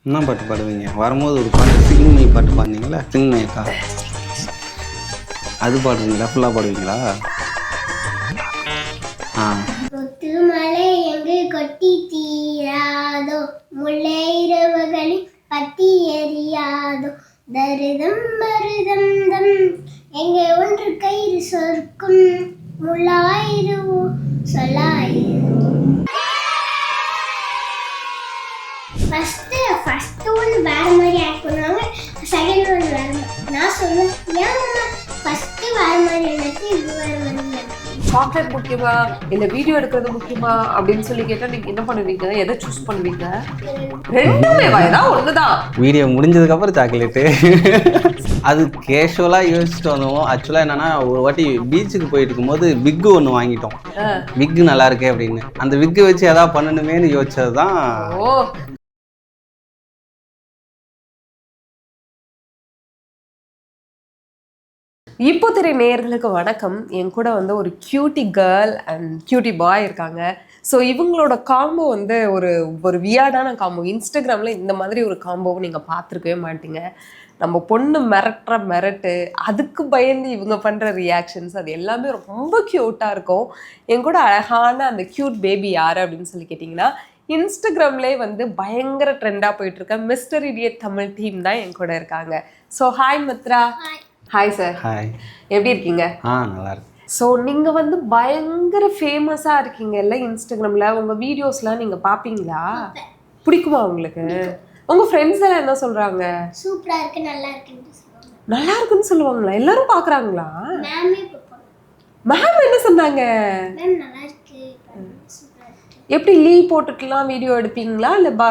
என்ன பாட்டு பாடுவீங்க? வரும்போது ஒரு பாட்டு சிங்மை பாட்டு பாடுனீங்களா? சிங்மைக்கா அது பாடுவீங்களா? ஃபுல்லாக பாடுவீங்களா? ஆ. கொத்து மலை எங்கு கொட்டி தீராதோ, முல்லை இரவுகளில் பத்தி எரியாதோ, தருதம் மருதம் தம் எங்கே ஒன்று கயிறு சொர்க்கும், முள்ளாயிரு சொல்லாயிரு. ஃபர்ஸ்ட் ஒன்று வேற மாதிரி ஆக்ட் பண்ணுவாங்க, செகண்ட் ஒன்று வேற மாதிரி. நான் சொல்லுவேன், ஏன் ஃபர்ஸ்ட் வேற மாதிரி எனக்கு இது வேற மாதிரி. சாக்லேட் முக்கியமா இல்ல வீடியோ எடுக்கிறது முக்கியமா அப்படின்னு சொல்லி கேட்டா நீங்க என்ன பண்ணுவீங்க? எதை சூஸ் பண்ணுவீங்க? ரெண்டுமே ஏதாவது ஒண்ணுதான். வீடியோ முடிஞ்சதுக்கப்புறம் சாக்லேட்டு. அது கேஷுவலாக யோசிச்சுட்டு வந்தோம். ஆக்சுவலாக என்னன்னா, ஒரு வாட்டி பீச்சுக்கு போயிட்டு இருக்கும்போது விக்கு ஒன்று வாங்கிட்டோம். விக்கு நல்லா இருக்கே அப்படின்னு. அந்த விக்கு வச்சு எதாவது பண்ணணுமேனு யோசிச்சது தான். ஓ, இப்போ திரை நேயர்களுக்கு வணக்கம். என் கூட வந்து ஒரு கியூட்டி கேர்ள் அண்ட் கியூட்டி பாய் இருக்காங்க. ஸோ இவங்களோட காம்போ வந்து ஒரு ஒரு வியார்டான காம்போ. இன்ஸ்டாகிராமில் இந்த மாதிரி ஒரு காம்போவை நீங்கள் பார்த்துருக்கவே மாட்டீங்க. நம்ம பொண்ணு மிரட்டுற மிரட்டு, அதுக்கு பயந்து இவங்க பண்ணுற ரியாக்ஷன்ஸ், அது எல்லாமே ரொம்ப க்யூட்டாக இருக்கும். என் கூட அழகான அந்த க்யூட் பேபி யார் அப்படின்னு சொல்லி கேட்டிங்கன்னா, இன்ஸ்டாகிராம்லேயே வந்து பயங்கர ட்ரெண்டாக போயிட்டுருக்க மிஸ்டர் இடியட் தமிழ் டீம் தான் என் கூட இருக்காங்க. So hi Mitra. Hi sir. Hi. எப்படி இருக்கீங்க? நல்லா இருக்கு. ஸோ நீங்கள் வந்து பயங்கர ஃபேமஸாக இருக்கீங்கல்ல இன்ஸ்டாகிராமில். உங்கள் வீடியோஸ்லாம் நீங்கள் பார்ப்பீங்களா? பிடிக்குமா உங்களுக்கு? உங்கள் ஃப்ரெண்ட்ஸ் எல்லாம் என்ன சொல்கிறாங்க? சூப்பரா இருக்கு, நல்லா இருக்குன்னு சொல்லுவாங்க. நல்லா இருக்குன்னு சொல்லுவாங்களா? எல்லாரும் பார்க்குறாங்களா? மேமே பார்ப்பாங்க. மேம் என்ன சொன்னாங்க? மேம் நல்லா இருக்கு, சூப்பரா இருக்கு. எப்படி லீவ் போட்டுட்டுலாம் வீடியோ எடுப்பீங்களா இல்லை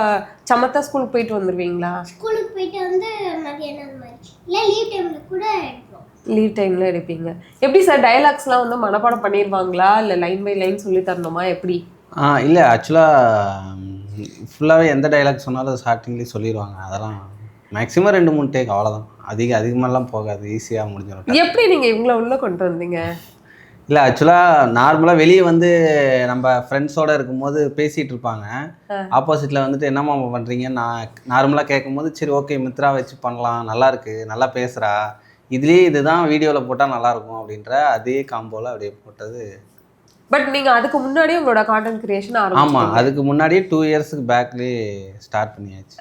சமத்தா ஸ்கூலுக்கு போயிட்டு வந்துடுவீங்களா? ஸ்கூலுக்கு போயிட்டு வந்து மதியானம் அந்த மாதிரி, இல்லை லீவ் டைம்ல கூட எடுப்போம். லீவ் டைமில் எடுப்பீங்க. எப்படி சார் டைலாக்ஸ்லாம் வந்து மனப்பாடம் பண்ணிடுவாங்களா இல்லை லைன் பை லைன் சொல்லி தரணுமா எப்படி? இல்லை ஆக்சுவலாக ஃபுல்லாகவே எந்த டைலாக் சொன்னாலும் ஸ்டார்டிங்லேயே சொல்லிடுவாங்க. அதெல்லாம் மேக்ஸிமம் 2-3 டேக் அவ்வளோதான். அதிகமாகலாம் போகாது, ஈஸியாக முடிஞ்சிடும். எப்படி நீங்கள் இவங்கள உள்ளே கொண்டு வந்தீங்க? இல்லை ஆக்சுவலாக நார்மலாக வெளியே வந்து நம்ம ஃப்ரெண்ட்ஸோடு இருக்கும்போது பேசிகிட்டு இருப்பாங்க. ஆப்போசிட்டில் வந்துட்டு என்னம்மா பண்ணுறீங்க நான் நார்மலாக கேட்கும்போது, சரி ஓகே மித்ரா வச்சு பண்ணலாம், நல்லாயிருக்கு, நல்லா பேசுகிறா, இதுலேயே இதுதான் வீடியோவில் போட்டால் நல்லாயிருக்கும் அப்படின்ற அதே காம்போவில் அப்படியே போட்டது. பட் நீங்கள் அதுக்கு முன்னாடியே உங்களோட கான்டென்ட் கிரியேஷன் ஆமாம், அதுக்கு முன்னாடியே 2 இயர்ஸ்க்கு பேக்லேயே ஸ்டார்ட் பண்ணியாச்சு.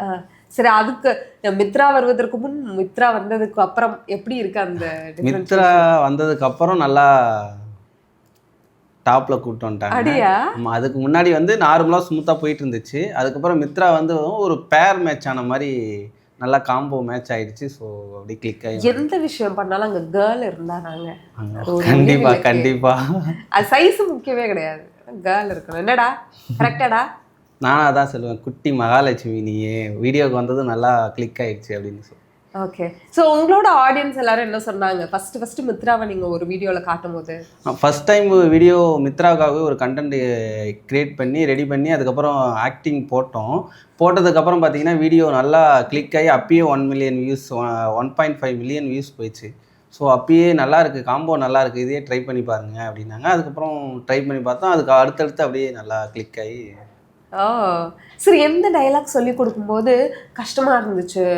சரி, அதுக்கு மித்ரா வருவதற்கு முன் மித்ரா வந்ததுக்கு அப்புறம் எப்படி இருக்கு அந்த மித்ரா வந்ததுக்கு அப்புறம் நல்லா டாப்பில் கூப்பிட்டு வந்துட்டாங்க. ஆமாம், அதுக்கு முன்னாடி வந்து நார்மலாக ஸ்மூத்தாக போயிட்டு இருந்துச்சு. அதுக்கப்புறம் மித்ரா வந்து ஒரு பேர் மேட்ச் ஆன மாதிரி நல்லா காம்போ மேட்ச் ஆயிடுச்சு. ஸோ அப்படி கிளிக் ஆகி எந்த விஷயம் பண்ணாலும் அங்கே கேர்ள் இருந்தாங்க. கண்டிப்பாக அது சைஸ் முக்கியமே கிடையாது, கேர்ள் இருக்கணும். என்னடா கரெக்டாடா? நானும் அதான் சொல்லுவேன், குட்டி மகாலட்சுமி நீயே, வீடியோக்கு வந்தது நல்லா கிளிக் ஆயிடுச்சு அப்படின்னு சொல்லி. ஓகே. ஸோ உங்களோட ஆடியன்ஸ் எல்லாரும் என்ன சொன்னாங்க ஃபஸ்ட்டு மித்ராவை நீங்கள் ஒரு வீடியோவில் காட்டும் போது? ஃபஸ்ட் டைம் வீடியோ மித்ராவுக்காகவே ஒரு கண்டென்ட் க்ரியேட் பண்ணி ரெடி பண்ணி அதுக்கப்புறம் ஆக்டிங் போட்டதுக்கப்புறம் பார்த்தீங்கன்னா வீடியோ நல்லா கிளிக் ஆகி அப்பயே 1 மில்லியன் வியூஸ், 1.5 மில்லியன் வியூஸ் போயிடுச்சு. ஸோ அப்பயே நல்லா இருக்குது, காம்போ நல்லா இருக்குது, இதே ட்ரை பண்ணி பாருங்க அப்படின்னாங்க. அதுக்கப்புறம் ட்ரை பண்ணி பார்த்தோம், அதுக்கு அடுத்தடுத்து அப்படியே நல்லா கிளிக் ஆகி. ஓ சரி, எந்த டைலாக் சொல்லி கொடுக்கும்போது கஷ்டமாக இருந்துச்சு?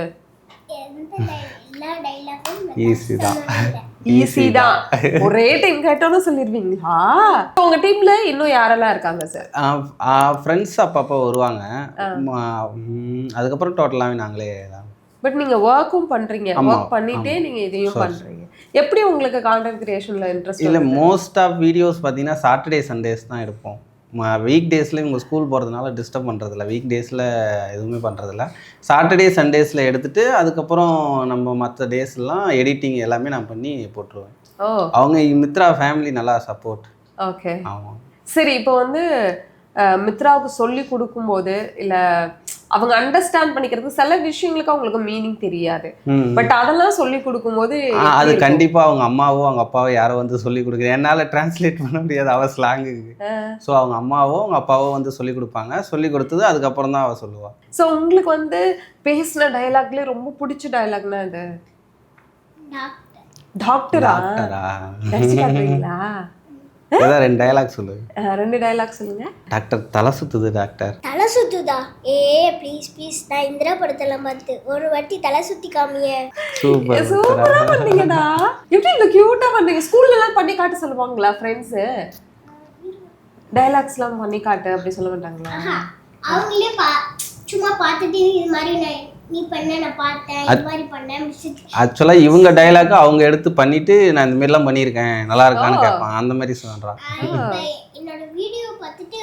ஈஸி தான். ஒரே டைம் கேட்டோன்னு சொல்லிடுவீங்களா? உங்க டீம்ல இன்னும் யாரெல்லாம் இருக்காங்க சார்? ஃப்ரெண்ட்ஸ் அப்பப்போ வருவாங்க. அதுக்கப்புறம் டோட்டலாகவே நாங்களே தான். பட் நீங்க ஒர்க்கும் பண்றீங்க, ஒர்க் பண்ணிட்டே நீங்க இதையும் பண்றீங்க. எப்படி உங்களுக்கு கான்டென்ட் கிரியேஷன்ல இன்ட்ரெஸ்ட்? இல்லை, மோஸ்ட் ஆஃப் வீடியோஸ் பார்த்தீங்கன்னா சாட்டர்டே சண்டேஸ் தான் எடுப்போம். வீக் டேஸில் இவங்க ஸ்கூல் போகிறதுனால டிஸ்டர்ப் பண்ணுறதில்ல, வீக் டேஸில் எதுவுமே பண்ணுறதில்ல. சாட்டர்டே சண்டேஸில் எடுத்துகிட்டு அதுக்கப்புறம் நம்ம மற்ற டேஸ்லாம் எடிட்டிங் எல்லாமே நான் பண்ணி போட்டுருவேன். அவங்க மித்ரா ஃபேமிலி நல்லா சப்போர்ட். ஓகே. ஆமாம். சரி, இப்போ வந்து மித்ராவுக்கு சொல்லி கொடுக்கும்போது இல்லை அவங்க அண்டர்ஸ்டாண்ட் பண்ணிக்கிறதுக்கு சில விஷயங்களுக்கு அவங்களுக்கு மீனிங் தெரியாது. பட் அதெல்லாம் சொல்லி கொடுக்கும்போது அது கண்டிப்பாக அவங்க அம்மாவோ அவங்க அப்பாவோ யாரோ வந்து சொல்லி கொடுக்குறேன், என்னால் டிரான்ஸ்லேட் பண்ண முடியாது அவள் ஸ்லாங்குக்கு. ஸோ அவங்க அம்மாவோ அவங்க அப்பாவோ வந்து சொல்லி கொடுப்பாங்க, சொல்லி கொடுத்தது அதுக்கப்புறம் தான் அவள் சொல்லுவாள். ஸோ உங்களுக்கு வந்து பேசின டைலாக்லேயே ரொம்ப பிடிச்ச டைலாக்னா இது? டாக்டரா? ஏதாவது 2 டயலாக் சொல்லு. 2 டயலாக் சொல்லுங்க. டாக்டர் தலை சுத்துது டாக்டர். தலை சுத்துதா? ப்ளீஸ் ப்ளீஸ், நான் இந்திரா படத்துல பார்த்து ஒரு வாட்டி தலை சுத்தி காமிய. சூப்பர் சூப்பரா பண்ணீங்கடா. எப்படி இவ்வளவு கியூட்டா பண்ணீங்க? ஸ்கூல்ல எல்லாம் பண்ணி காட்ட சொல்லுவாங்களா ஃப்ரெண்ட்ஸ்? டயலாக்ஸ்லாம் பண்ணி காட்டு அப்படி சொல்ல மாட்டாங்களா? அவங்களே சும்மா பார்த்துட்டு இது மாதிரி நீ பண்ண நான் பார்த்தேன், இது மாதிரி பண்ணேன். ஆக்சுவலாக இவங்க டைலாக் அவங்க எடுத்து பண்ணிட்டு நான் இந்த மாதிரிலாம் பண்ணியிருக்கேன் நல்லா இருக்கான்னு கேட்பாங்க. அந்த மாதிரி சொல்கிறான். என்னோட வீடியோ பார்த்துட்டு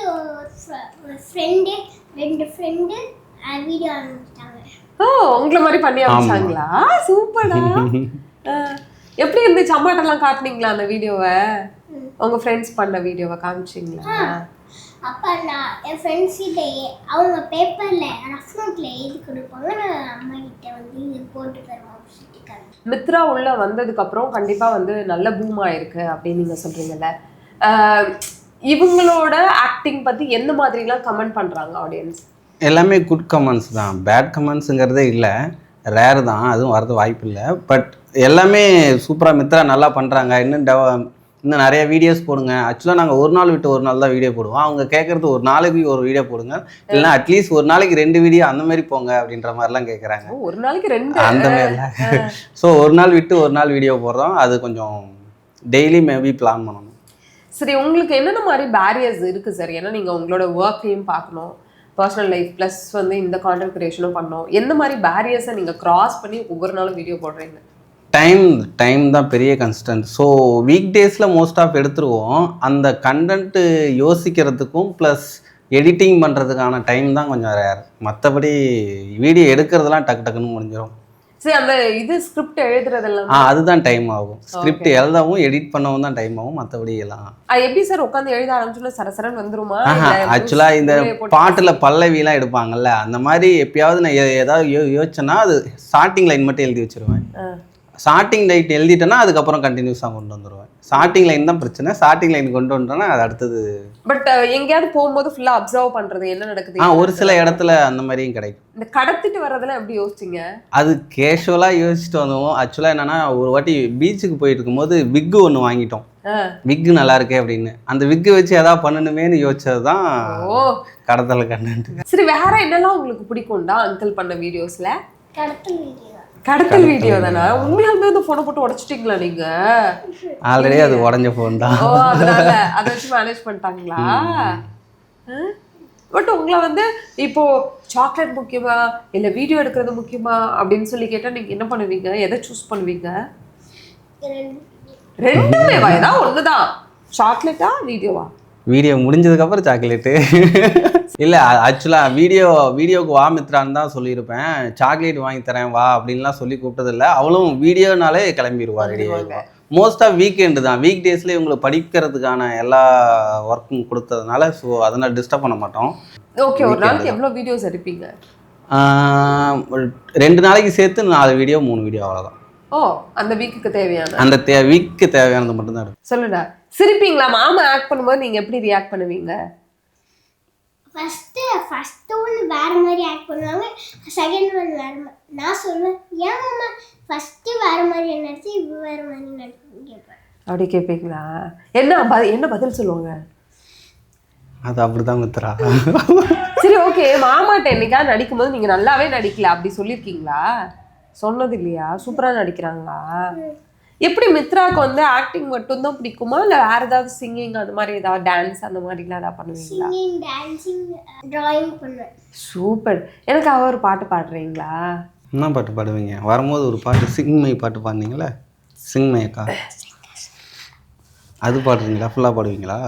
ஒரு ஃப்ரெண்டு 2 ஃப்ரெண்டு வீடியோ அனுப்பிச்சிட்டாங்க. உங்களை மாதிரி பண்ணி அனுப்பிச்சாங்களா? சூப்பர்டா. எப்படி இருந்துச்சு? அம்மாட்டெல்லாம் காட்டுனீங்களா அந்த வீடியோவை? உங்க ஃப்ரெண்ட்ஸ் பண்ண வீடியோவை காமிச்சிங்களா? அப்போ நான் என் ஃப்ரெண்ட்ஸ் கிட்ட அவங்க பேப்பரில் ரஃப் நோட்டில் எழுதி கொடுப்பாங்க, நான் அம்மா கிட்ட வந்து இது போட்டு தருவோம். மித்ரா உள்ள வந்ததுக்கப்புறம் கண்டிப்பாக வந்து நல்ல பூம் ஆயிருக்கு அப்படின்னு நீங்கள் சொல்கிறீங்கல்ல. இவங்களோட ஆக்டிங் பற்றி எந்த மாதிரிலாம் கமெண்ட் பண்ணுறாங்க ஆடியன்ஸ்? எல்லாமே குட் கமெண்ட்ஸ் தான். பேட் கமெண்ட்ஸுங்கிறதே இல்லை, ரேர் தான், அதுவும் வரது வாய்ப்பு இல்லை. பட் எல்லாமே சூப்பராக மித்ரா நல்லா பண்ணுறாங்க, இன்னும் நிறைய வீடியோஸ் போடுங்க. ஆக்சுவலாக நாங்கள் ஒரு நாள் விட்டு ஒரு நாள் தான் வீடியோ போடுவோம். அவங்க கேட்குறது ஒரு நாளைக்கு ஒரு வீடியோ போடுங்க, இல்லைன்னா அட்லீஸ்ட் ஒரு நாளைக்கு 2 வீடியோ அந்த மாதிரி போங்க அப்படின்ற மாதிரிலாம் கேட்குறாங்க. ஒரு நாளைக்கு 2 அந்த மாதிரிலாம். ஸோ ஒரு நாள் விட்டு ஒரு நாள் வீடியோ போடுறோம். அது கொஞ்சம் டெய்லி மேபி பிளான் பண்ணணும். சரி, உங்களுக்கு என்னென்ன மாதிரி பேரியர்ஸ் இருக்குது சார்? ஏன்னா நீங்கள் உங்களோட ஒர்க்கையும் பார்க்கணும், பர்சனல் லைஃப் ப்ளஸ் வந்து இந்த கான்டென்ட் கிரியேஷனும் பண்ணணும். எந்த மாதிரி பேரியர்ஸை நீங்கள் கிராஸ் பண்ணி ஒவ்வொரு நாளும் வீடியோ போடுறீங்க? டைம் தான் பெரிய கன்ஸ்டன்ட். ஸோ வீக் டேஸில் மோஸ்ட் ஆஃப் எடுத்துருவோம். அந்த கண்டென்ட்டு யோசிக்கிறதுக்கும் ப்ளஸ் எடிட்டிங் பண்ணுறதுக்கான டைம் தான் கொஞ்சம் ரேர். மற்றபடி வீடியோ எடுக்கிறதுலாம் டக்குன்னு முடிஞ்சிடும். சரி, அந்த இது ஸ்கிரிப்ட் எழுதுறதெல்லாம் அதுதான் டைம் ஆகும். ஸ்கிரிப்ட் எழுதவும் எடிட் பண்ணவும் தான் டைம் ஆகும். மற்றபடி எல்லாம் எப்படி சார் உட்காந்து எழுத ஆரம்பிச்சோன்னா சரசரன் வந்துருமா? ஆக்சுவலாக இந்த பாட்டில் பல்லவிலாம் எடுப்பாங்கல்ல, அந்த மாதிரி எப்பயாவது நான் ஏதாவது யோசிச்சேன்னா அது ஸ்டார்டிங் லைன் மட்டும் எழுதி வச்சிருவேன். ஸ்டார்டிங் லைன் எழுதிட்டேன்னா அதுக்கப்புறம் கண்டினியூஸாக கொண்டு வந்துடுவேன். ஸ்டார்டிங் லைன் தான் பிரச்சனை. ஸ்டார்டிங் லைன் கொண்டு வந்துட்டோன்னா அது அடுத்தது. பட் எங்கேயாவது போகும்போது ஃபுல்லாக அப்சர்வ் பண்ணுறது என்ன நடக்குது? ஒரு சில இடத்துல அந்த மாதிரியும் கிடைக்கும். இந்த கடத்திட்டு வர்றதெல்லாம் எப்படி யோசிச்சிங்க? அது கேஷுவலாக யோசிச்சுட்டு வந்தோம். ஆக்சுவலாக என்னன்னா, ஒரு வாட்டி பீச்சுக்கு போயிட்டு இருக்கும்போது விக்கு ஒன்று வாங்கிட்டோம். விக்கு நல்லா இருக்கே அப்படின்னு. அந்த விக்கு வச்சு ஏதாவது பண்ணணுமேனு யோசிச்சது தான் கடத்தல் கண்டென்ட். சரி, வேற என்னெல்லாம் உங்களுக்கு பிடிக்கும்டா அங்கிள் பண்ண வீடியோஸ்ல? கடத்தல் வீடியோ தானே? உண்மையாலுமே அந்த போனை போட்டு உடைச்சிட்டீங்களா நீங்க? ஆல்ரெடி அது உடஞ்ச போன் தான். அதனால அதை வச்சு மேனேஜ் பண்ணிட்டாங்களா? பட் உங்களை வந்து இப்போ சாக்லேட் முக்கியமா இல்லை வீடியோ எடுக்கிறது முக்கியமா அப்படின்னு சொல்லி கேட்டால் நீங்கள் என்ன பண்ணுவீங்க? எதை சூஸ் பண்ணுவீங்க? 2மே ஏதாவது ஒண்ணுதான். சாக்லேட்டா வீடியோவா? வீடியோ முடிஞ்சதுக்கப்புறம் சாக்லேட்டு. இல்லை, ஆக்சுவலாக வீடியோவுக்கு வா மித்ரான்னு தான் சொல்லியிருப்பேன். சாக்லேட் வாங்கி தரேன் வா அப்படின்லாம் சொல்லி கூப்பிட்டதில்லை. அவளும் வீடியோனாலே கிளம்பிடுவா, ரெடி ஆகிடுவா. மோஸ்ட்டாக வீக்கெண்டு தான். வீக் டேஸில் இவங்களை படிக்கிறதுக்கான எல்லா ஒர்க்கும் கொடுத்ததுனால ஸோ அதனால் டிஸ்டர்ப் பண்ண மாட்டோம். ஓகே, ஒரு நாளைக்கு எவ்வளோ வீடியோஸ் எடுப்பீங்க? 2 நாளைக்கு சேர்த்து 4 வீடியோ 3 வீடியோ அவ்வளோதான். அந்த வீக்குக்கு தேவையான வீக்கு தேவையானது மட்டும்தான் இருக்கும். சொல்லுடா. சிரிப்பீங்களா? மாமா ஆக்ட் பண்ணும்போது நீங்கள் எப்படி ரியாக்ட் பண்ணுவீங்க? ஃபர்ஸ்ட் ஒன்று வேறு மாதிரி ஆக்ட் பண்ணுவாங்க, செகண்ட் ஒன் வேறு மாதிரி. நான் சொல்லுவேன், ஏன் மாமா ஃபஸ்ட்டு வேறு மாதிரி நடிச்சு இப்போ வேறு மாதிரி நடிச்சு கேட்பேன். அப்படி கேட்பீங்களா? என்ன பதில் சொல்லுவாங்க? அது அப்படிதான் மித்ரா. சரி, ஓகே. மாமாட்ட என்னைக்காவது நடிக்கும் போது நீங்கள் நல்லாவே நடிக்கல அப்படி சொல்லியிருக்கீங்களா? சொன்னது இல்லையா? சூப்பராக நடிக்கிறாங்களா? எப்படி மித்ராவுக்கு வந்து ஆக்டிங் மட்டும்தான் பிடிக்குமா, இல்லை வேற ஏதாவது சிங்கிங் அந்த மாதிரி ஏதாவது டான்ஸ் அந்த மாதிரிலாம் ஏதாவது பண்ணுவீங்களா? சிங்கிங், டான்சிங், டிராயிங் பண்ணுவேன். சூப்பர். எனக்கு ஒரு பாட்டு பாடுறீங்களா? என்ன பாட்டு பாடுவீங்க? வரும்போது ஒரு பாட்டு சிங்மை பாட்டு பாடுனீங்களே, சிங்மை அக்கா, அது பாடுறீங்களா? ஃபுல்லாக பாடுவீங்களா?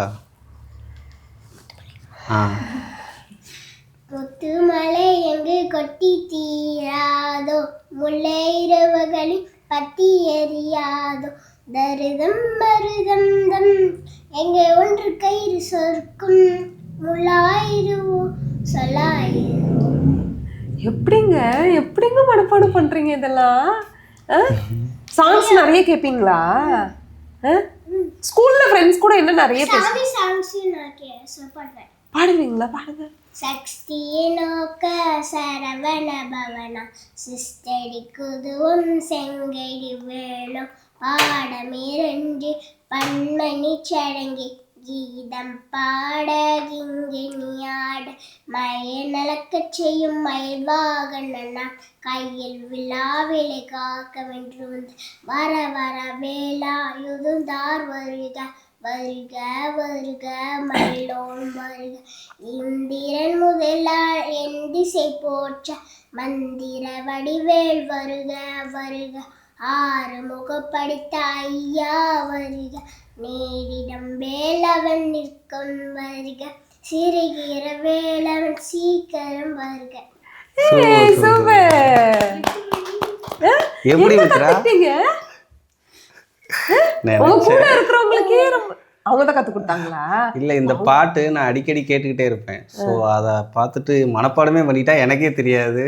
முத்துமலை எங்கு கொட்டி தீராதோ, முல்லை இரவுகளில் பத்தி எரியாதோ, தருதம் மருதம் தம் எங்கே ஒன்று கயிறு சொர்க்கும், முள்ளாயிருவோ சொல்லாயிரு. எப்படிங்க மனப்பாடம் பண்றீங்க இதெல்லாம்? சாங்ஸ் நிறைய கேட்பீங்களா? ஸ்கூல்ல ஃப்ரெண்ட்ஸ் கூட என்ன நிறைய பாடுவீங்களா? பாடுங்க. சக்தியை நோக்க சரவண பவனா, சிஸ்டடி குதுவும் செங்கடி வேணும், பாடமிரண்டு பன்மணி சடங்கி கீதம் பாட கிங்கினியாட மயில் நலக்கச் செய்யும் மயில் வாகனனா கையில் விழாவிலை காக்க வென்று வந்து வர வர வேலாயுதார் வருக வருக வருக மயிலோன் வருக இந்திரன் முதலாள் என் திசை போற்ற மந்திர வடிவேல் வருக வருக ஆறு முகப்படித்த ஐயா வருக நேரிடம் வேலவன் நிற்கும் வருக சிறுகிற வேலவன் சீக்கிரம் வருக. எப்படி மித்ரா இருக்கிறவங்களுக்கே அவங்க தான் கத்து கொடுத்தாங்களா? இல்ல இந்த பாட்டு நான் அடிக்கடி கேட்டுக்கிட்டே இருப்பேன். ஸோ அதை பார்த்துட்டு மனப்பாடமே பண்ணிட்டா எனக்கே தெரியாது.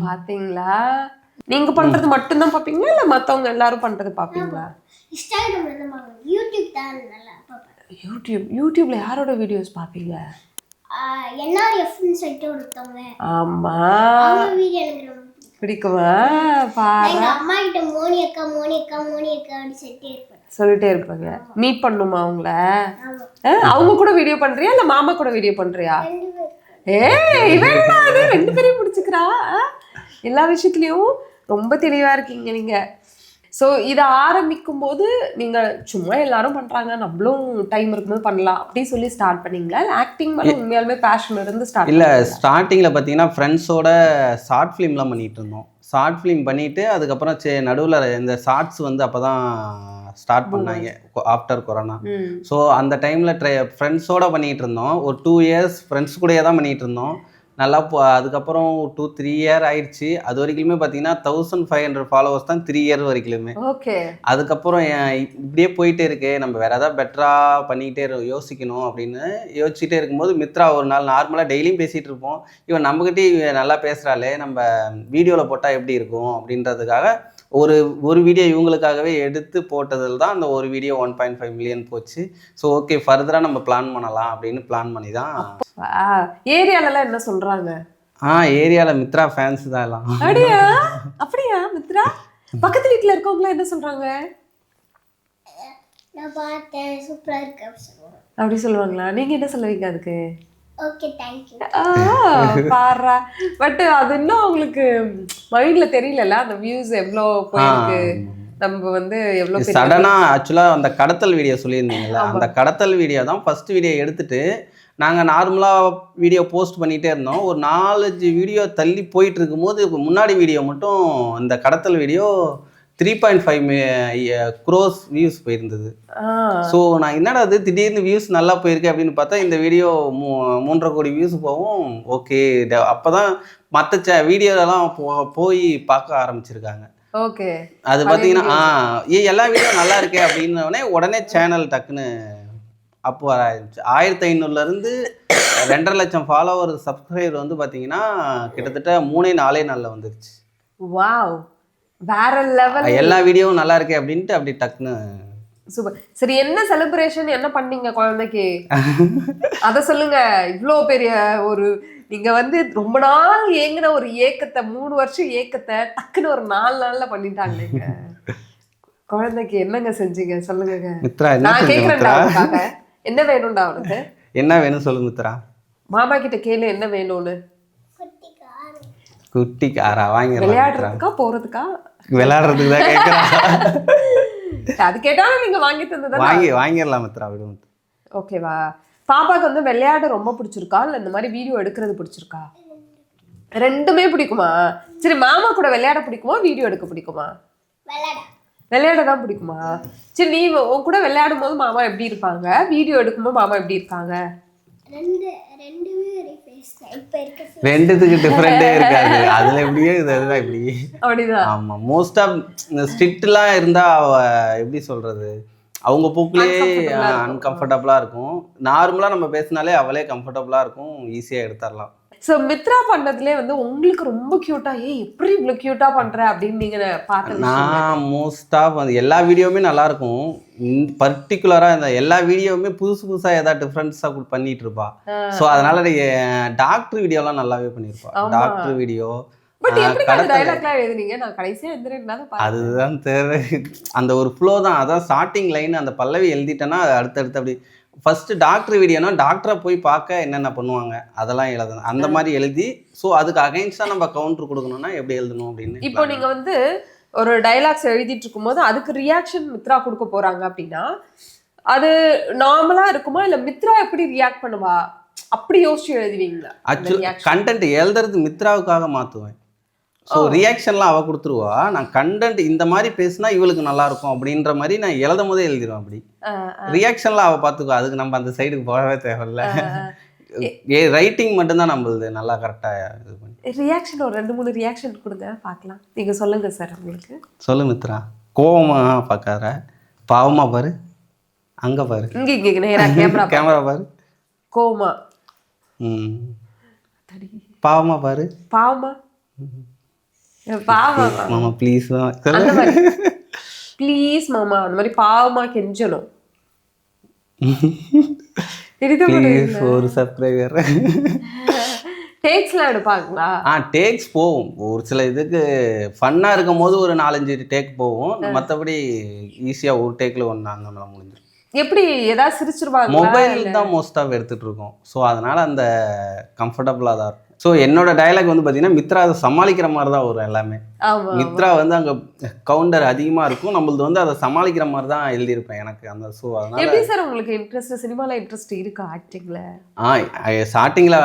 பாத்தீங்களா? நீங்க பண்றது மட்டும்தான் பாப்பீங்களா இல்ல மத்தவங்க எல்லாரும் பண்றது பாப்பீங்களா? இன்ஸ்டாகிராம்ல தான் பாப்பேன். யூடியூப் தான் நல்லா பாப்பேன். யூடியூப்ல யாரோட வீடியோஸ் பாப்பீங்க? என்ஆர்எஃப்னு சொல்லிட்டு ஒருத்தவங்க. ஆமா. அவங்க வீடியோ எனக்கு ரொம்ப பிடிக்குமா? பாரு. எங்க அம்மா கிட்ட மோனி அக்கா அப்படி சொல்லிட்டே இருப்பாங்க. மீட் பண்ணுமா அவங்கள? அவங்க கூட வீடியோ பண்றியா இல்ல மாமா கூட வீடியோ பண்றியா? இவன் ரெண்டு பேரையும் பிடிச்சிக்கிறா. எல்லா விஷயத்துலயும் ரொம்ப தெளிவா இருக்கீங்க நீங்க. ஸோ இதை ஆரம்பிக்கும் போது நீங்க சும்மா எல்லாரும் பண்றாங்க நம்மளும் டைம் இருக்கும்போது பண்ணலாம் அப்படின்னு சொல்லி ஸ்டார்ட் பண்ணீங்களா? ஆக்டிங் மேலே உண்மையாலுமே பேஷன் இருந்து ஸ்டார்ட்? இல்லை, ஸ்டார்டிங்கில் பார்த்தீங்கன்னா ஃப்ரெண்ட்ஸோட ஷார்ட் ஃபிலிம்லாம் பண்ணிகிட்டு இருந்தோம். ஷார்ட் ஃபிலிம் பண்ணிவிட்டு அதுக்கப்புறம் நடுவில் இந்த ஷார்ட்ஸ் வந்து அப்போ தான் ஸ்டார்ட் பண்ணாங்க ஆஃப்டர் கொரோனா. ஸோ அந்த டைமில் ஃப்ரெண்ட்ஸோடு பண்ணிகிட்டு இருந்தோம். ஒரு 2 years ஃப்ரெண்ட்ஸ் கூடயே தான் பண்ணிகிட்டு இருந்தோம். நல்லா அதுக்கப்புறம் 2-3 year ஆயிடுச்சு. அது வரைக்குமே பார்த்தீங்கன்னா 1500 ஃபாலோவர்ஸ் தான் 3 year வரைக்குமே. ஓகே. அதுக்கப்புறம் இப்படியே போயிட்டே இருக்கு, நம்ம வேற ஏதாவது பெட்டராக பண்ணிக்கிட்டே யோசிக்கணும் அப்படின்னு யோசிச்சுட்டே இருக்கும்போது மித்ரா ஒரு நாள் நார்மலாக டெய்லியும் பேசிகிட்டு இருப்போம். இவன் நம்மகிட்டே நல்லா பேசுகிறாளே, நம்ம வீடியோவில் போட்டால் எப்படி இருக்கும் அப்படின்றதுக்காக ஒரு வீடியோ இவங்களுக்காகவே எடுத்து போட்டதில் தான் அந்த ஒரு வீடியோ 1.5 million போச்சு. ஸோ ஓகே, ஃபர்தராக நம்ம பிளான் பண்ணலாம் அப்படின்னு பிளான் பண்ணி தான். ஏரியாலலாம் என்ன சொல்கிறாங்க? ஏரியாவில் மித்ரா ஃபேன்ஸ் தான் எல்லாம். அப்படியா? மித்ரா பக்கத்து வீட்டில் இருக்கவங்களாம் என்ன சொல்கிறாங்க? நான் பார்த்தேன், சூப்பரா இருக்கு அப்படி சொல்லுவாங்களா? நீங்கள் என்ன சொல்லுவீங்க அதுக்கு? Okay, thank you. Para. But அது இன்னும் அவங்களுக்கு மைண்ட்ல தெரியல அந்த வியூஸ் எவ்வளோ போயிருக்கு, நம்ம வந்து எவ்வளோ சடனா. ஆக்சுவலா அந்த கடத்தல் வீடியோ சொல்லியிருந்தீங்கல்ல, அந்த கடத்தல் வீடியோ தான் ஃபர்ஸ்ட் வீடியோ எடுத்துட்டு நாங்கள் நார்மலாக வீடியோ போஸ்ட் பண்ணிகிட்டே இருந்தோம். ஒரு 4-5 வீடியோ தள்ளி போயிட்டு இருக்கும்போது முன்னாடி வீடியோ மட்டும் இந்த கடத்தல் வீடியோ 3.5 crores வியூஸ் போயிருந்தது. ஸோ நான் என்னடா அது திடீர்னு வியூஸ் நல்லா போயிருக்கு அப்படின்னு பார்த்தா இந்த வீடியோ 3.5 கோடி வியூஸ் போகும். ஓகே, அப்போ தான் மற்ற வீடியோலாம் போய் பார்க்க ஆரம்பிச்சிருக்காங்க. ஓகே. அது பார்த்தீங்கன்னா எல்லா வீடியோ நல்லா இருக்கே அப்படின்னோடனே உடனே சேனல் டக்குன்னு அப்போ வர ஆரம்பிச்சு. 1500லேருந்து 2.5 லட்சம் ஃபாலோவர் சப்ஸ்கிரைபர் வந்து பார்த்தீங்கன்னா கிட்டத்தட்ட 3-4 நாளில் வந்துருச்சு. வாவ், வேற லெவல். எல்லா வீடியோவும் நல்லா இருக்கே அப்படின்ட்டு அப்படி டக்குன்னு. சூப்பர். சரி, என்ன செலிப்ரேஷன் என்ன பண்ணீங்க குழந்தைக்கு? அத சொல்லுங்க. இவ்வளோ பெரிய ஒரு நீங்க வந்து ரொம்ப நாள் ஏங்கின ஒரு ஏக்கத்தை, 3 வருஷம் ஏக்கத்தை டக்குன்னு ஒரு 4 நாள்ல பண்ணிட்டாங்க. குழந்தைக்கு என்னங்க செஞ்சீங்க சொல்லுங்க. மித்ரா, நான் கேக்குறேன்டா, என்ன வேணும்டா அவனுக்கு? என்ன வேணும் சொல்லு மித்ரா. மாமா கிட்ட கேளு என்ன வேணும்னு. குட்டி காரா வாங்கி விளையாடுறதுக்கா போறதுக்கா? விளையாடுறதுக்கு தான் கேட்குறா. அது கேட்டாலும் நீங்க வாங்கி தந்ததா? வாங்கிடலாம் மித்ரா, விடுவோம். ஓகேவா? பாப்பாக்கு வந்து விளையாட ரொம்ப பிடிச்சிருக்கா இல்லை இந்த மாதிரி வீடியோ எடுக்கிறது பிடிச்சிருக்கா? ரெண்டுமே பிடிக்குமா? சரி, மாமா கூட விளையாட பிடிக்குமா வீடியோ எடுக்க பிடிக்குமா? விளையாட தான் பிடிக்குமா? சரி, நீ உன் கூட விளையாடும் போது மாமா எப்படி இருப்பாங்க, வீடியோ எடுக்கும்போது மாமா எப்படி இருப்பாங்க? ரெண்டுத்துக்கு டிஃபரெண்டே இருக்காது. அதுல எப்படியே இதுதான் இப்படி. அப்படிதான். ஆமா, மோஸ்ட் ஆஃப் இந்த ஸ்ட்ரிக்ட்லாம் இருந்தா எப்படி சொல்றது, அவங்க போக்குலேயே அன்கம்ஃபர்டபுளா இருக்கும். நார்மலா நம்ம பேசினாலே அவளே கம்ஃபர்டபுளா இருக்கும், ஈஸியா எடுத்துடலாம். ஸோ மித்ரா பண்ணதுலேயே வந்து உங்களுக்கு ரொம்ப க்யூட்டா, எப்படி இவ்வளோ க்யூட்டா பண்ற அப்படின்னு நீங்க பார்த்து? நான் மோஸ்ட் ஆஃப் வந்து எல்லா வீடியோவுமே நல்லா இருக்கும். பர்டிகுலராக இந்த எல்லா வீடியோவுமே புதுசாக ஏதாவது டிஃப்ரெண்ட்ஸாக பண்ணிட்டு இருப்பா. ஸோ அதனால டாக்டர் வீடியோலாம் நல்லாவே பண்ணியிருப்பா. டாக்டர் வீடியோ அதுதான் தேவை. அந்த ஒரு ஃப்ளோ தான், அதான் ஸ்டார்டிங் லைன். அந்த பல்லவி எழுதிட்டேன்னா அடுத்தடுத்து அப்படி ஃபர்ஸ்ட் டாக்டர் வீடியோனா டாக்டரை போய் பார்க்க என்னென்ன பண்ணுவாங்க அதெல்லாம் எழுதணும். அந்த மாதிரி எழுதி ஸோ அதுக்கு அகைன்ஸ்டாக நம்ம கவுண்டர் கொடுக்கணும்னா எப்படி எழுதணும் அப்படின்னு. இப்போ நீங்க வந்து ஒரு டைலாக்ஸ் எழுதிட்டு இருக்கும்போது அதுக்கு ரியாக்ஷன் மித்ரா கொடுக்க போறாங்க அப்படின்னா அது நார்மலா இருக்குமா இல்ல மித்ரா எப்படி ரியாக்ட் பண்ணுவா அப்படி யோசிச்சு எழுதுவீங்களா? ஆக்சுவலி கண்டென்ட் எழுதுறது மித்ராவுக்காக மாற்றுவேன். ஸோ ரியாக்ஷன்லாம் அவள் கொடுத்துருவா. நான் கண்டென்ட் இந்த மாதிரி பேசினா இவளுக்கு நல்லா இருக்கும் அப்படின்ற மாதிரி நான் எழுதும் போதே எழுதிடுவேன். அப்படி ரியாக்ஷன்லாம் அவள் பார்த்துக்குவா. அதுக்கு நம்ம அந்த சைடுக்கு போகவே தேவையில்ல. ரைட்டிங் மட்டும்தான் நம்மளுது நல்லா கரெக்டாக இது பண்ணி. ரியாக்ஷன் ஒரு 2-3 ரியாக்ஷன் கொடுங்க பார்க்கலாம். நீங்கள் சொல்லுங்க சார். உங்களுக்கு சொல்லு மித்ரா. கோவமா பார்க்காத, பாவமா பாரு, அங்கே பாரு, இங்கே நேராக கேமரா பாரு. கோவமா பாவமா பாரு, பாவமா பாவமா மாமா ப்ளீஸ் ப்ளீஸ் மாமா அந்த மாதிரி பாவமா கெஞ்சணும். ஒரு சப்ஸ்கிரைபர் டேக்ஸ்லாம் எடுப்பாங்களா? டேக்ஸ் போகும். ஒரு சில இதுக்கு ஃபன்னாக இருக்கும் போது ஒரு 4-5 டேக் போகும். மற்றபடி ஈஸியாக ஒரு டேக்கில் ஒன்று அந்த மாதிரி முடிஞ்சிடும். எப்படி ஏதாவது சிரிச்சிருவாங்க? மொபைல் தான் மோஸ்ட்டாக எடுத்துகிட்டு இருக்கோம். ஸோ அதனால் அந்த கம்ஃபர்டபுளாக தான் இருக்கும். ஸோ என்னோட டைலாக் வந்து பார்த்தீங்கன்னா மித்ரா அதை சமாளிக்கிற மாதிரி தான் வரும் எல்லாமே. மித்ரா வந்து அங்கே கவுண்டர் அதிகமாக இருக்கும், நம்மளது வந்து அதை சமாளிக்கிற மாதிரி தான் எழுதியிருப்பேன் எனக்கு அந்த. ஸோ அதனால எப்படி சார் உங்களுக்கு இன்ட்ரெஸ்ட் சினிமாவில் இன்ட்ரெஸ்ட் இருக்கா? ஆக்டிங்கில் ஸ்டார்டிங்கில்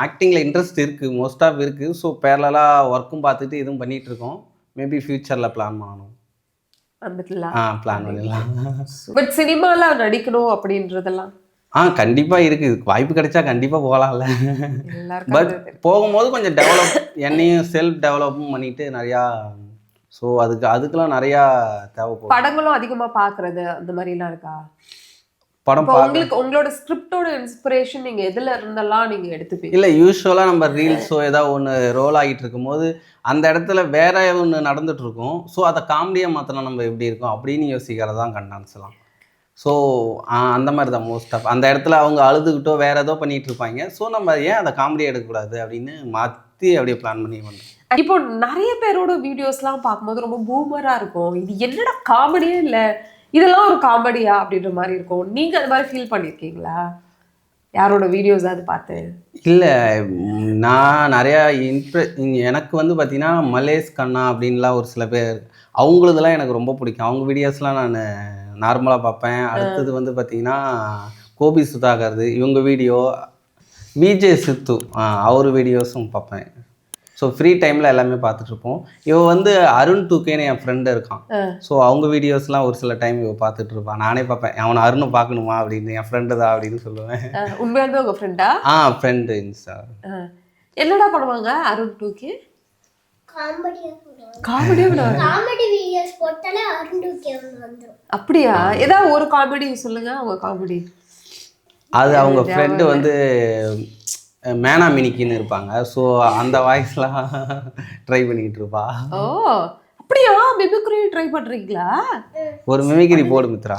ஆக்டிங்கில் இன்ட்ரெஸ்ட் இருக்குது, மோஸ்ட் ஆஃப் இருக்குது. ஸோ பேரலாக ஒர்க்கும் பார்த்துட்டு இதுவும் பண்ணிகிட்டு இருக்கோம். மேபி ஃப்யூச்சரில் பிளான் பண்ணணும். பிளான் பண்ணிடலாம். பட் சினிமாவில் நடிக்கணும் அப்படின்றதெல்லாம் கண்டிப்பாக இருக்குது. வாய்ப்பு கிடைச்சா கண்டிப்பாக போகலாம்ல. பட் போகும்போது கொஞ்சம் என்னையும் செல்ஃப் டெவலப்பும் பண்ணிட்டு நிறையா. ஸோ அதுக்கெல்லாம் நிறையா தேவைப்படும். படங்களும் அதிகமாக பார்க்குறது அந்த மாதிரிலாம் இருக்கா? படம் உங்களுக்கு உங்களோட ஸ்கிரிப்டோட இன்ஸ்பிரேஷன் நீங்கள் எதில் இருந்தெல்லாம் நீங்கள் எடுத்துப்பீங்க? இல்லை, யூஸ்வலாக நம்ம ரீல்ஸோ ஏதாவது ஒன்று ரோல் ஆகிட்டு இருக்கும்போது அந்த இடத்துல வேற ஒன்று நடந்துட்டு இருக்கும். ஸோ அதை காமெடியாக மாற்றினா நம்ம எப்படி இருக்கும் அப்படின்னு யோசிக்கிறது தான் கண்டென்ட்ஸ்லாம். ஸோ அந்த மாதிரி தான் மோஸ்ட் ஆஃப் அந்த இடத்துல அவங்க அழுதுகிட்டோ வேற ஏதோ பண்ணிட்டு இருப்பாங்க. ஸோ நம்ம ஏன் அதை காமெடியாக எடுக்கக்கூடாது அப்படின்னு மாற்றி அப்படியே பிளான் பண்ணி பண்ணுறோம். இப்போ நிறைய பேரோட வீடியோஸ்லாம் பார்க்கும்போது ரொம்ப பூமராக இருக்கும். இது என்னடா காமெடியே இல்லை, இதெல்லாம் ஒரு காமெடியா அப்படின்ற மாதிரி இருக்கும். நீங்கள் அது மாதிரி ஃபீல் பண்ணியிருக்கீங்களா யாரோட வீடியோஸ் அது பார்த்து? இல்லை, நான் நிறையா எனக்கு வந்து பார்த்தீங்கன்னா மலேஷ் கண்ணா அப்படின்லாம் ஒரு சில பேர் அவங்களதெல்லாம் எனக்கு ரொம்ப பிடிக்கும். அவங்க வீடியோஸ்லாம் நான் நார்மலாக பார்ப்பேன். அடுத்தது வந்து பார்த்தீங்கன்னா கோபி சுதாகர்து இவங்க வீடியோ, விஜய் சித்து அவர் வீடியோஸும் பார்ப்பேன். ஸோ ஃப்ரீ டைமில் எல்லாமே பார்த்துட்ருப்போம். இவன் வந்து அருண் 2Kன்னு என் ஃப்ரெண்டு இருக்கான். ஸோ அவங்க வீடியோஸ்லாம் ஒரு சில டைம் இவன் பார்த்துட்டு இருப்பான். நானே பார்ப்பேன், அவனை அருண் பார்க்கணுமா அப்படின்னு, என் ஃப்ரெண்டு தான் அப்படின்னு சொல்லுவேன். உண்மையாலுமே உங்கள் ஃப்ரெண்டா? Friend Insta. என்னடா பண்ணுவாங்க அருண் 2K? காமெடி வீடியோஸ் போட்டாலே அருண் 2K வந்துரும். அப்படியா? ஏதாவது ஒரு காமெடி சொல்லுங்க உங்க காமெடி. அது அவங்க ஃப்ரெண்டு வந்து மேனா மினிக்கின்னு இருப்பாங்க. ஸோ அந்த வாய்ஸ்லாம் ட்ரை பண்ணிக்கிட்டு இருப்பா. ஓ அப்படியா? மிமிக்ரி ட்ரை பண்றீங்களா? ஒரு மிமிக்ரி போடு மித்ரா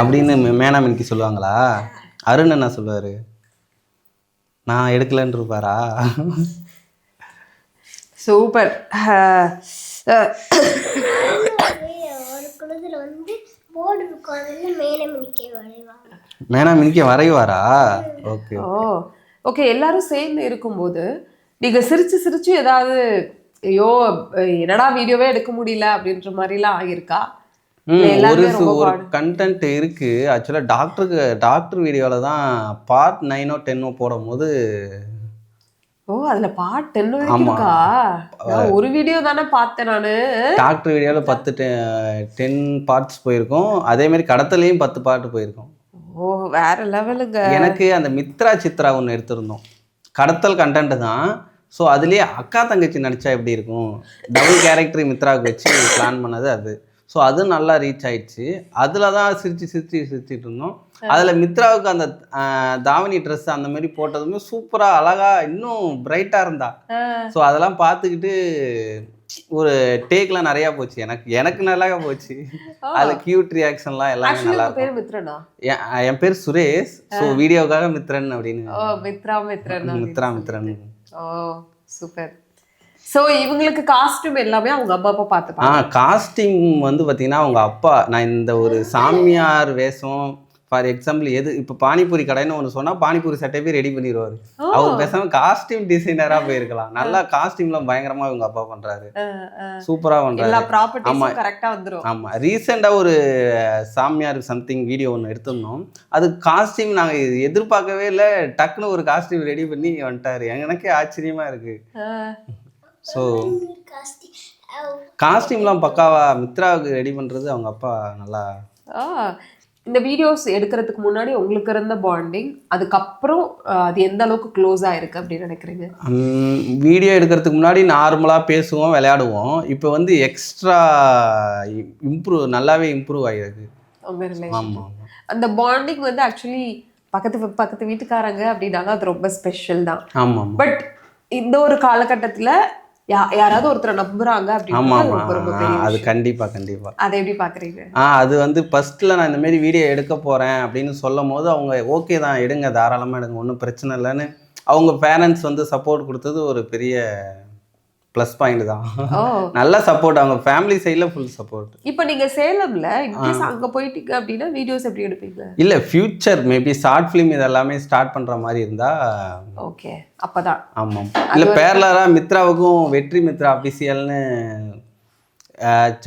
அப்படின்னு மேனா மினிக்கி சொல்லுவாங்களா? அருண் என்ன சொல்லுவாரு? நான் எடுக்கலன்னு இருப்பாரா? சூப்பர். மேனா மினிக்கி வரைவாரா? Okay okay. எல்லாரும் சேர்ந்து இருக்கும்போது நீங்க சிரிச்சு சிரிச்சு ஏதாவது ஐயோ என்னடா வீடியோவே எடுக்க முடியல அப்படின்ற மாதிரிலாம் ஆகியிருக்கா? ஒரு கண்டென்ட் இருக்கு. ஆக்சுவலாக டாக்டர் வீடியோவில் தான் பார்ட் 9 or 10 போடும் போது. ஓ அதுல பார்ட் 10 இருக்கா? ஒரு வீடியோ தானே பார்த்தேன் நானு. டாக்டர் வீடியோவில் 10 பார்ட்ஸ் போயிருக்கோம். அதே மாதிரி கடத்தலையும் 10 பார்ட் போயிருக்கோம். ஓ வேற லெவலுங்க. எனக்கு அந்த மித்ரா சித்ரா ஒன்று எடுத்திருந்தோம். கடத்தல் கண்டென்ட் தான். ஸோ அதுலேயே அக்கா தங்கச்சி நடிச்சா எப்படி இருக்கும், டபுள் கேரக்டர் மித்ராவுக்கு வச்சு பிளான் பண்ணது அது. ஸோ அது நல்லா ரீச் ஆயிடுச்சு. அதில் தான் சிரிச்சிட்டு இருந்தோம். அதில் மித்ராவுக்கு அந்த தாவணி ட்ரெஸ் அந்த மாதிரி போட்டதுமே சூப்பராக அழகாக இன்னும் பிரைட்டாக இருந்தா. ஸோ அதெல்லாம் பார்த்துக்கிட்டு ஒரு டேக்லாம் நிறையா போச்சு. எனக்கு நல்லா போச்சு. அதில் கியூட் ரியாக்ஷன்லாம் எல்லாமே நல்லா இருக்கும். என் பேர் சுரேஷ். ஸோ வீடியோக்காக மித்ரன் அப்படின்னு. மித்ரா. மித்ரன். ஓ சூப்பர். ஸோ இவங்களுக்கு காஸ்டியூம் எல்லாமே அவங்க அம்மா அப்பா பார்த்துப்பாங்க. காஸ்டியூம் வந்து பார்த்தீங்கன்னா அவங்க அப்பா, நான் இந்த ஒரு சாமியார் வேஷம் ஃபார் எக்ஸாம்பிள் இப்போ பானிபூரி கடைன்னு ஒன்று சொன்னால் பானிபூரி சட்டை போய் ரெடி பண்ணிடுவார். அவர் பேசாமல் காஸ்டியூம் டிசைனராக போயிருக்கலாம். நல்லா காஸ்டியூம்லாம் பயங்கரமாக இவங்க அப்பா பண்ணுறாரு, சூப்பராக பண்ணுறாரு. ஆமாம், கரெக்டாக வந்துடும். ஆமாம், ரீசெண்டாக ஒரு சாமியார் சம்திங் வீடியோ ஒன்று எடுத்திருந்தோம். அது காஸ்டியூம் நாங்கள் எதிர்பார்க்கவே இல்லை, டக்குன்னு ஒரு காஸ்டியூம் ரெடி பண்ணி வந்துட்டார். எனக்கே ஆச்சரியமாக இருக்குது. ஸோ காஸ்டியூம்லாம் பக்காவா மித்ராவுக்கு ரெடி பண்ணுறது அவங்க அப்பா நல்லா. இந்த வீடியோஸ் எடுக்கிறதுக்கு முன்னாடி உங்களுக்கு இருந்த பாண்டிங், அதுக்கப்புறம் அது எந்த அளவுக்கு க்ளோஸ் ஆயிருக்கு அப்படின்னு நினைக்கிறீங்க? வீடியோ எடுக்கிறதுக்கு முன்னாடி நார்மலாக பேசுவோம், விளையாடுவோம். இப்போ வந்து எக்ஸ்ட்ரா நல்லாவே இம்ப்ரூவ் ஆகிருக்கு உங்க ரிலேஷன். ஆமாம், அந்த பாண்டிங் வந்து ஆக்சுவலி பக்கத்து வீட்டுக்காரங்க அப்படின்னாலும் அது ரொம்ப ஸ்பெஷல் தான். ஆமாம், பட் இந்த ஒரு காலகட்டத்தில் யாராவது ஒருத்தரை நம்புறாங்க அப்படின்னு அது கண்டிப்பா. அதை எப்படி பாக்குறீங்க? அது வந்து ஃபர்ஸ்ட்ல நான் இந்த மாதிரி வீடியோ எடுக்க போறேன் அப்படின்னு சொல்லும் போது அவங்க ஓகே தான், எடுங்க, தாராளமா எடுங்க, ஒன்றும் பிரச்சனை இல்லைன்னு அவங்க பேரண்ட்ஸ் வந்து சப்போர்ட் கொடுத்தது ஒரு பெரிய ப்ளஸ் பாயிண்ட் தான். நல்ல சப்போர்ட், அவங்க ஃபேமிலி சைடுல ஃபுல் சப்போர்ட். இப்போ நீங்க சேலம்ல இன்கேஸ் அங்க போயிட்டீங்க அப்படின்னா வீடியோஸ் எப்படி எடுப்பீங்க? இல்ல ஃபியூச்சர் மேபி ஷார்ட் ஃபிலிம் இதெல்லாமே ஸ்டார்ட் பண்ற மாதிரி இருந்தா ஓகே, அப்பதான். ஆமாம், இல்ல பேரலரா மித்ராவுக்கும் வெற்றி மித்ரா அபிஷியல்னு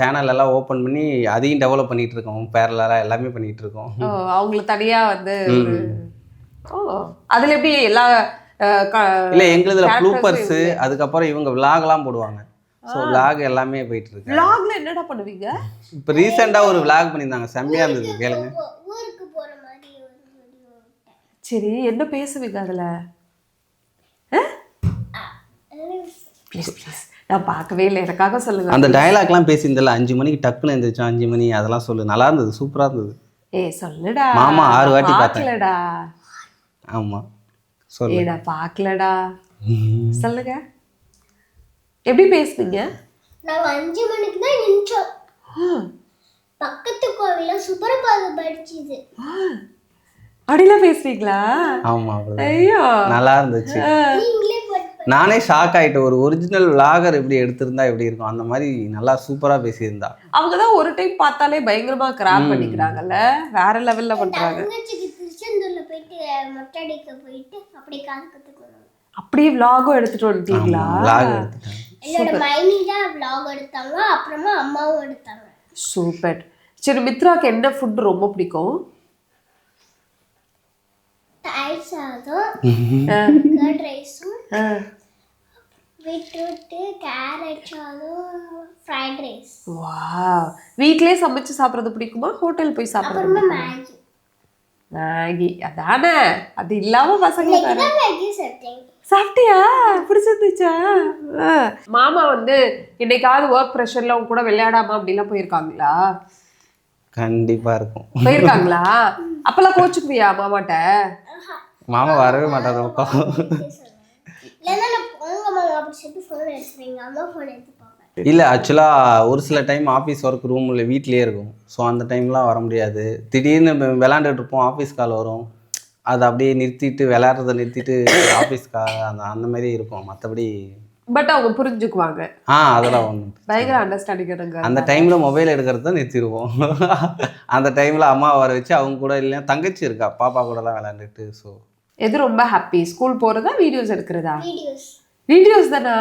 சேனல் எல்லாம் ஓப்பன் பண்ணி அதையும் டெவலப் பண்ணிட்டு இருக்கோம். பேரலரா எல்லாமே பண்ணிட்டு இருக்கோம். அவங்களுக்கு தனியா வந்து அதுல எப்படி எல்லா இல்ல எங்களுதுல ப்ளூப்பர்ஸ், அதுக்கப்புறம் இவங்க விளாக்லாம் போடுவாங்க. ஸோ விளாக் எல்லாமே போயிட்டு இருக்கு. விளாக்ல என்னடா பண்ணுவீங்க? இப்போ ரீசெண்டா ஒரு விளாக் பண்ணியிருந்தாங்க, செம்மையா இருந்தது, கேளுங்க. ஊருக்கு போற மாதிரி ஒரு வீடியோ. சரி, என்ன பேசுவீங்க அதுல? ப்ளீஸ் நான் பார்க்கவே இல்லை, எனக்காக சொல்லுங்க. அந்த டயலாக்லாம் பேசியிருந்தல, 5 மணிக்கு டக்குன்னு எழுந்திரிச்சோம், 5 மணி, அதெல்லாம் சொல்லு. நல்லா இருந்தது, சூப்பரா இருந்தது. சொல்லுடா மாமா 6 வாட்டி பார்த்தேன்டா. ஆமா ஏடா பாக்கலடா, சொல்லுங்க எப்படி பேசுவீங்க? நான் 5 மணிக்கு தான் நின்ச்சோம். பக்கத்து கோவில்ல சுப்ரபாதம் படிச்சது. அப்படிலாம் பேசுவீங்களா? ஆமா, ஐயோ நல்லா இருந்துச்சு. நானே ஷாக் ஆயிட்டேன், ஒரு ஒரிஜினல் விளாகர் எப்படி எடுத்திருந்தா எப்படி இருக்கும், அந்த மாதிரி நல்லா சூப்பரா பேசியிருந்தா. அவங்க தான் ஒரு டைம் பார்த்தாலே பயங்கரமா கிராப் பண்ணிக்கிறாங்கல்ல, வேற லெவல்ல பண்றாங்க. திருச்செந்தூர்ல போயிட்டு மொட்டடிக்க போயிட்டு அப்படி காது கத்துக்கணும். அப்படியே vlog-உம் எடுத்துட்டு வந்துட்டீங்களா? vlog எடுத்துட்டேன். என்னோட மைனி தான் vlog எடுத்தாங்க, அப்புறமா அம்மாவும் எடுத்தாங்க. சூப்பர். சரி, மித்ராக்கு என்ன ஃபுட் ரொம்ப பிடிக்கும்? தயிர் சாதம், கர்ட் ரைஸும், பீட்ரூட், கேரட் சாதம், ஃப்ரைட் ரைஸ். வாவ். வீட்லயே சமைச்சு சாப்பிடுறது பிடிக்குமா, ஹோட்டல் போய் சாப்பிடுறது? அப்புறமா மேகி. மேகி அதானே, அது இல்லாம பசங்க மேகி சாப்பிட்டியா? பிடிச்சிருந்துச்சா? மாமா வந்து இன்னைக்காவது ஒர்க் ப்ரெஷர்ல அவங்க கூட விளையாடாம அப்படிலாம் போயிருக்காங்களா? கண்டிப்பா இருக்கும், போயிருக்காங்களா? அப்பெல்லாம் கோச்சுக்குவியா மாமாட்ட? மாமா வரவே மாட்டாரு. இல்ல ஆக்சுவலா ஒரு சில டைம் ஆஃபீஸ் ஒர்க் ரூம்ல வீட்லயே இருக்கும். ஸோ அந்த டைம்லாம் வர முடியாது. திடீர்னு விளையாண்டுட்டு இருப்போம், ஆஃபீஸ் கால் வரும், அதை அப்படியே நிறுத்திட்டு விளையாடுறத நிறுத்திட்டு ஆஃபீஸ் அந்த மாதிரி இருக்கும். மற்றபடி பட் அவங்க புரிஞ்சுக்குவாங்க. அதெல்லாம் ஒன்று பயங்கர அண்டர்ஸ்டாண்டிங். அந்த டைம்ல மொபைல் எடுக்கிறத நிறுத்திடுவோம். அந்த டைம்ல அம்மா வர வச்சு அவங்க கூட, இல்லைன்னா தங்கச்சி இருக்கா, பாப்பா கூட தான் விளையாண்டுட்டு. ஸோ எது ரொம்ப ஹாப்பி, ஸ்கூல் போறதா வீடியோஸ் எடுக்கிறதா? வீடியோஸ் தானா?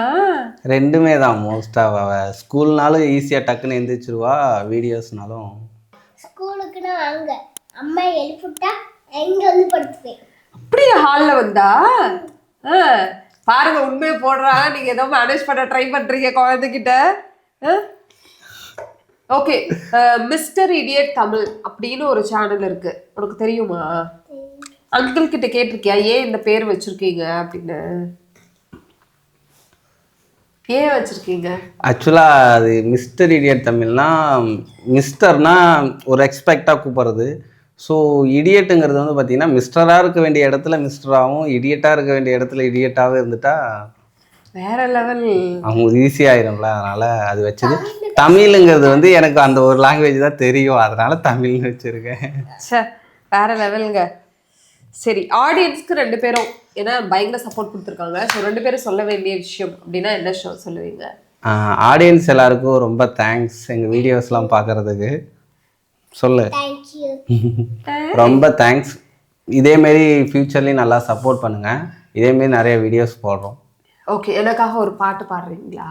ரெண்டுமே தான். மோஸ்ட்டாக ஸ்கூல்னாலும் ஈஸியாக டக்குன்னு எந்திரிச்சிருவா, வீடியோஸ்னாலும் ஸ்கூலுக்குன்னா அங்கே அம்மா எழுப்பிட்டா எங்கே வந்து படுத்துப்பேன். அப்படியே ஹாலில் வந்தா பாருங்க, உண்மையை போடுறா. நீங்க ஏதோ மேனேஜ் பண்ண ட்ரை பண்றீங்க குழந்தைகிட்ட. ஓகே, மிஸ்டர் இடியட் தமிழ் அப்படின்னு ஒரு சேனல் இருக்கு, உனக்கு தெரியுமா? அங்கிள் கிட்ட கேட்டிருக்கியா ஏன் இந்த பேர் வச்சிருக்கீங்க அப்படின்னு? ஏன் வச்சிருக்கீங்க? ஆக்சுவலாக அது மிஸ்டர் இடியட் தமிழ்னா, மிஸ்டர்னா ஒரு எக்ஸ்பெக்டாக கூப்பிட்றது. ஸோ இடியட்டுங்கிறது வந்து பார்த்தீங்கன்னா, மிஸ்டராக இருக்க வேண்டிய இடத்துல மிஸ்டராகவும், இடியட்டாக இருக்க வேண்டிய இடத்துல இடியட்டாகவும் இருந்துட்டா வேற லெவல், அவங்க ஈஸியாகிடும்ல. அதனால் அது வச்சது. தமிழுங்கிறது வந்து எனக்கு அந்த ஒரு லாங்குவேஜ் தான் தெரியும், அதனால தமிழ்னு வச்சுருக்கேன். வேற லெவலுங்க. சரி, ஆடியன்ஸ்க்கு 2 பேரும் ஏன்னா பயங்கர சப்போர்ட் கொடுத்துருக்காங்க. ஸோ 2 பேரும் சொல்ல வேண்டிய விஷயம் அப்படின்னா என்ன சொல்லுவீங்க? ஆடியன்ஸ் எல்லாருக்கும் ரொம்ப தேங்க்ஸ் எங்கள் வீடியோஸ்லாம் பார்க்குறதுக்கு. சொல்லு. தேங்க்யூ. ரொம்ப தேங்க்ஸ். இதேமாரி ஃப்யூச்சர்லேயும் நல்லா சப்போர்ட் பண்ணுங்கள். இதேமாரி நிறைய வீடியோஸ் போடுறோம். ஓகே, எனக்காக ஒரு பாட்டு பாடுறீங்களா?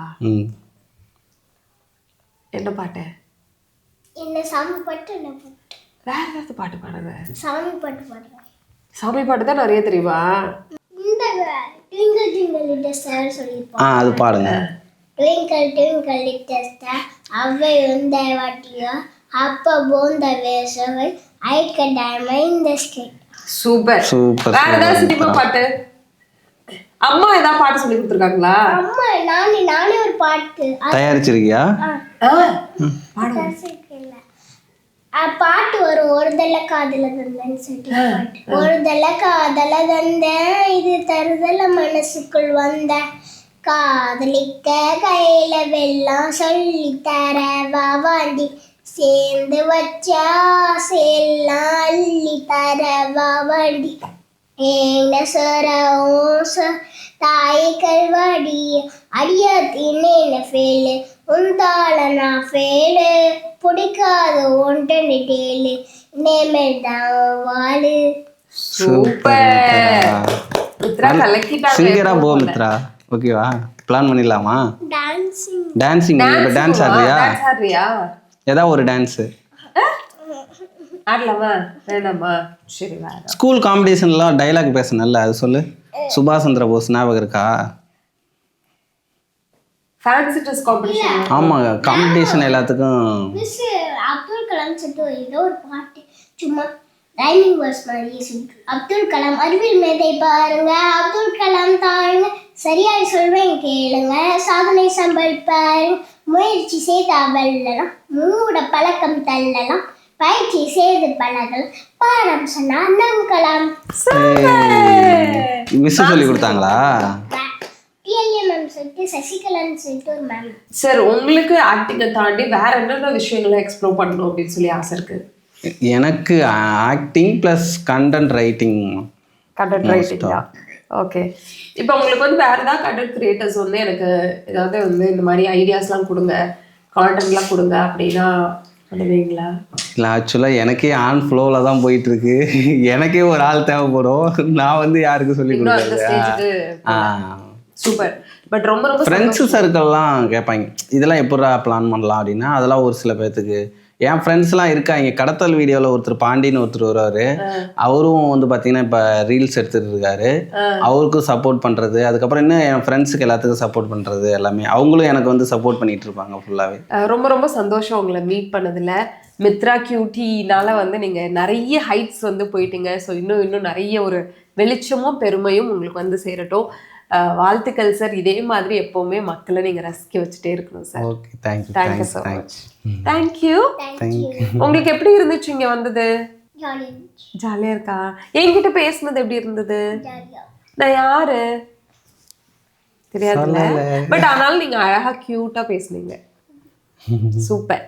என்ன பாட்டு? என்ன சாமி பாட்டு என்ன பாட்டு? வேற ஏதாவது பாட்டு பாடுங்க. சாமி பாட்டு பாடுறேன். சாமி பாட்டு தான் நிறைய தெரியுமா? இந்த ட்விங்கிள் ட்விங்கிள் லிட்டில் ஸ்டார் சொல்லியிருப்பாங்க. அது பாடுங்க. ட்விங்கிள் ட்விங்கிள் லிட்டில் ஸ்டார் அவை உந்த வாட்டியோ அப்போ போந்த வேசவை ஐக்கடாமை இந்த ஸ்கேட். Super super. வேற ஏதாவது சினிமா பாட்டு? அம்மா ஏதாவது பாட்டு சொல்லி கொடுத்துருக்காங்களா? அம்மா நானே ஒரு பாட்டு தயாரிச்சிருக்கியா? பாட்டு வரும். ஒரு தலை காதல தந்தேன்னு சொல்லிட்டு பாட்டு. ஒரு தலை காதல தந்தேன் இது தருதல மனசுக்குள் வந்த காதலிக்க கையில வெள்ளம் சொல்லி தர வாண்டி சேர்ந்து வச்சா செல்லாம் அள்ளி தர வாண்டி ஏன சொர தாய் கல்வாடி அடியா தின்னேன ஃபேலு உந்தால நான் ஃபேலு பிடிக்காத ஒன்றனை டேலு நேமல் தான் வாழு. சூப்பர் மித்ரா, கலக்கிட்டாங்க. சிங்கரா போ மித்ரா. ஓகேவா? பிளான் பண்ணிடலாமா? டான்சிங். இப்போ டான்ஸ் ஆடுறியா? ஏதாவது ஒரு டான்ஸு ஆடலாமா? வேணாமா? சரி வேற. ஸ்கூல் காம்படிஷன்லாம் டைலாக் பேசணும்ல, அது சொல்லு. சுபாஷ் சந்திர போஸ் ஞாபகம் இருக்கா? Fancy dress competition. ஆமாங்க, காம்படிஷன் எல்லாத்துக்கும். மிஸ் அப்துல் கலாம் சொல்லிட்டு ஏதோ ஒரு பாட்டு சும்மா ரைமிங் வேர்ஸ் மாதிரி சொல்லிட்டு அப்துல் கலாம் அறிவியல் மேதை பாருங்க அப்துல் கலாம் தாருங்க சரியாய் சொல்வேன் கேளுங்க சாதனை சம்பளிப்பாருங்க முயற்சி செய்து வெல்லலாம் மூட பழக்கம் தள்ளலாம் பயிற்சி செய்து பழகலாம் பாடம் சொன்னா நம் கலாம். மிஸ் சொல்லி கொடுத்தாங்களா? சார், உங்களுக்கு ஆக்டிங்கை தாண்டி வேற என்னென்ன விஷயங்களை எக்ஸ்ப்ளோர் பண்ணணும் அப்படின்னு சொல்லி ஆசை இருக்கு? எனக்கு acting plus content writing. Content ரைட்டிங்கா? ஓகே. இப்போ உங்களுக்கு வந்து வேற ஏதாவது கண்டென்ட் கிரியேட்டர்ஸ் வந்து எனக்கு ஏதாவது வந்து இந்த மாதிரி ஐடியாஸ்லாம் கொடுங்க, கான்டென்ட்லாம் கொடுங்க அப்படின்னா பண்ணுவீங்களா? இல்லை, ஆக்சுவலாக எனக்கே ஆன் ஃப்ளோவில் தான் போயிட்டு இருக்கு. எனக்கே ஒரு ஆள் தேவைப்படும். நான் வந்து யாருக்கு சொல்லி கொடுக்குறது? சூப்பர். பட் ரொம்ப ரொம்ப ஃப்ரெண்ட்ஸு சர்க்கிள்லாம் கேட்பாங்க இதெல்லாம் எப்படா பிளான் பண்ணலாம் அப்படின்னா, அதெல்லாம் ஒரு சில பேர்த்துக்கு என் ஃப்ரெண்ட்ஸ்லாம் இருக்காங்க. கடத்தல் வீடியோவில் ஒருத்தர் பாண்டின்னு ஒருத்தர் வருவார். அவரும் வந்து பார்த்தீங்கன்னா இப்போ ரீல்ஸ் எடுத்துகிட்டு இருக்காரு. அவருக்கும் சப்போர்ட் பண்ணுறது, அதுக்கப்புறம் இன்னும் என் ஃப்ரெண்ட்ஸுக்கு எல்லாத்துக்கும் சப்போர்ட் பண்ணுறது எல்லாமே அவங்களும் எனக்கு வந்து சப்போர்ட் பண்ணிகிட்டு இருப்பாங்க ஃபுல்லாகவே. ரொம்ப ரொம்ப சந்தோஷம் உங்களை மீட் பண்ணதில். மித்ரா கியூட்டினால வந்து நீங்கள் நிறைய ஹைட்ஸ் வந்து போயிட்டீங்க. ஸோ இன்னும் நிறைய ஒரு வெளிச்சமும் பெருமையும் உங்களுக்கு வந்து சேரட்டும். வாழ்த்துக்கள் சார். இதே மாதிரி எப்பவுமே மக்களை நீங்க ரசிக்க வச்சுட்டே இருக்கணும் sir. Okay, thank you. Thank you so much. Thank you. உங்களுக்கு எப்படி இருந்துச்சு இங்க வந்தது? ஜாலியா இருக்கா? என்கிட்ட பேசுனது எப்படி இருந்தது? நான் யாரு தெரியாதுல்ல, பட் ஆனாலும் நீங்க அழகா கியூட்டா பேசுனீங்க. சூப்பர்.